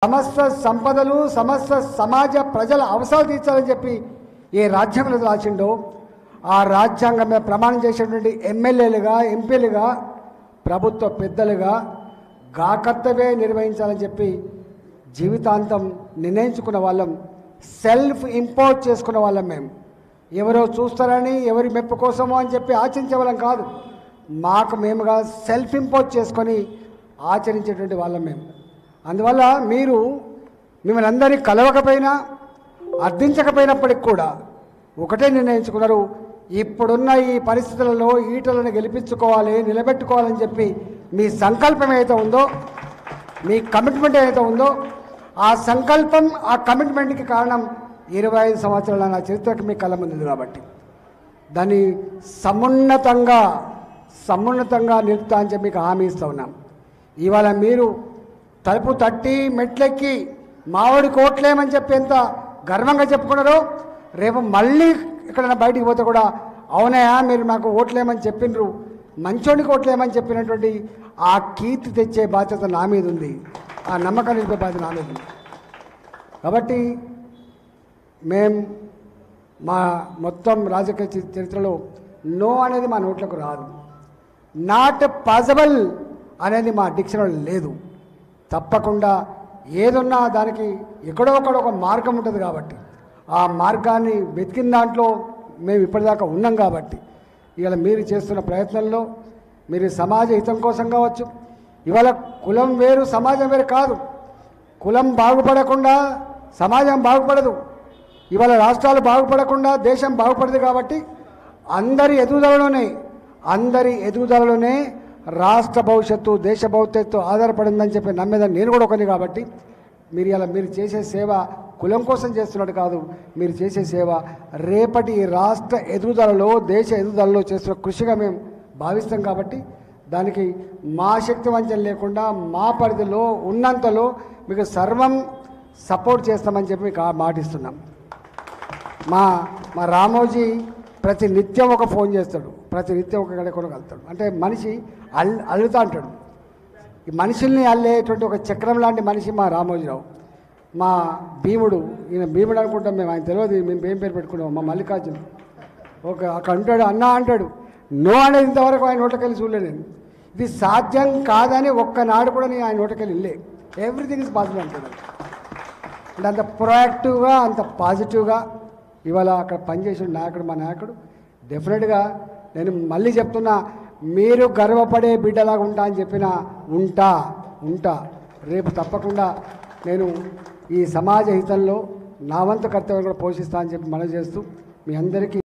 సమస్త సంపదలు సమస్త సమాజ ప్రజల అవసరాలు తీర్చాలని చెప్పి ఏ రాజ్యాంగంలో రాసిండో ఆ రాజ్యాంగం మీద ప్రమాణం చేసేటువంటి ఎమ్మెల్యేలుగా ఎంపీలుగా ప్రభుత్వ పెద్దలుగా గా కర్తవ్యే నిర్వహించాలని చెప్పి జీవితాంతం నిర్ణయించుకున్న వాళ్ళం, సెల్ఫ్ ఇంపోజ్ చేసుకున్న వాళ్ళం. మేము ఎవరో చూస్తారని ఎవరి మెప్పు కోసమో అని చెప్పి ఆచరించే వాళ్ళం కాదు, మాకు మేముగా సెల్ఫ్ ఇంపోజ్ చేసుకొని ఆచరించేటువంటి వాళ్ళం మేము. అందువల్ల మీరు మిమ్మల్ని అందరినీ కలవకపోయినా అర్థించకపోయినప్పటికి కూడా ఒకటే నిర్ణయించుకున్నారు, ఇప్పుడున్న ఈ పరిస్థితులలో ఈటలను గెలిపించుకోవాలి, నిలబెట్టుకోవాలని చెప్పి మీ సంకల్పం ఏదైతే ఉందో, మీ కమిట్మెంట్ ఏదైతే ఉందో, ఆ సంకల్పం ఆ కమిట్మెంట్కి కారణం 25 సంవత్సరాల నా చరిత్రకి మీ కళ్ళ ముందు కాబట్టి దాన్ని సమున్నతంగా నిలుపుతా అని చెప్పి మీకు హామీ ఇస్తూ ఉన్నాం. ఇవాళ మీరు తలుపు తట్టి మెట్లెక్కి మామిడి కోట్లేమని చెప్పి ఎంత గర్వంగా చెప్పుకున్నారో, రేపు మళ్ళీ ఎక్కడైనా బయటికి పోతే కూడా అవునయా మీరు మాకు ఓట్లేమని చెప్పిండ్రు, మంచోడికి ఓట్లేమని చెప్పినటువంటి ఆ కీర్తి తెచ్చే బాధ్యత నా మీద ఉంది, ఆ నమ్మకం నిలిపే బాధ్యత నా మీద ఉంది. కాబట్టి మా మొత్తం రాజకీయ చరిత్రలో నో అనేది మా నోట్లకు రాదు, నాట్ పాసిబుల్ అనేది మా డిక్షనరీలో లేదు. తప్పకుండా ఏదున్నా దానికి ఎక్కడో ఒక మార్గం ఉంటుంది కాబట్టి ఆ మార్గాన్ని వెతికిన దాంట్లో మేము ఇప్పటిదాకా ఉన్నాం. కాబట్టి ఇవాళ మీరు చేస్తున్న ప్రయత్నంలో మీరు సమాజ హితం కోసం కావచ్చు, ఇవాళ కులం వేరు సమాజం వేరు కాదు, కులం బాగుపడకుండా సమాజం బాగుపడదు, ఇవాళ రాష్ట్రాలు బాగుపడకుండా దేశం బాగుపడదు. కాబట్టి అందరి ఎదుగుదలలోనే రాష్ట్ర భవిష్యత్తు దేశ భవిష్యత్తు ఆధారపడిందని చెప్పి నమ్మేదని నేను కూడా ఒకని. కాబట్టి మీరు చేసే సేవ కులం కోసం చేస్తున్నట్టు కాదు, మీరు చేసే సేవ రేపటి రాష్ట్ర ఎదుగుదలలో దేశ ఎదుగుదలలో చేస్తున్న కృషిగా మేము భావిస్తాం. కాబట్టి దానికి మా శక్తి వంచన లేకుండా మా పరిధిలో ఉన్నంతలో మీకు సర్వం సపోర్ట్ చేస్తామని చెప్పి మీకు మాటిస్తున్నాం. మా రామోజీ ప్రతి నిత్యం ఒక ఫోన్ చేస్తాడు, ప్రతి నిత్యం ఒక గడ కొనగలుగుతాడు. అంటే మనిషి అల్లుతా అంటాడు. ఈ మనుషుల్ని అల్లేటువంటి ఒక చక్రం లాంటి మనిషి మా రామోజీరావు. మా భీముడు, ఈయన భీముడు అనుకుంటాం మేము, ఆయన తెలియదు మేము ఏం పేరు పెట్టుకున్నాం. మా మల్లికార్జున అక్కడ ఉంటాడు, అన్నా అంటాడు. నో అనేది ఇంతవరకు ఆయన నోటకెళ్ళి చూడలే నేను. ఇది సాధ్యం కాదని ఒక్కనాడు కూడా నేను ఆయన నోటకెళ్ళి వెళ్ళే. ఎవ్రీథింగ్ ఇస్ పాసిబుల్ అంటాడు. అంటే అంత ప్రొయాక్టివ్గా అంత పాజిటివ్గా ఇవాళ అక్కడ పనిచేసిన నాయకుడు మా నాయకుడు. డెఫినెట్గా నేను మళ్ళీ చెప్తున్నా, మీరు గర్వపడే బిడ్డలాగా ఉంటా అని చెప్పినా ఉంటా. రేపు తప్పకుండా నేను ఈ సమాజ హితంలో నా వంతు కర్తవ్యం కూడా పోషిస్తా అని చెప్పి మనవి చేస్తూ మీ అందరికీ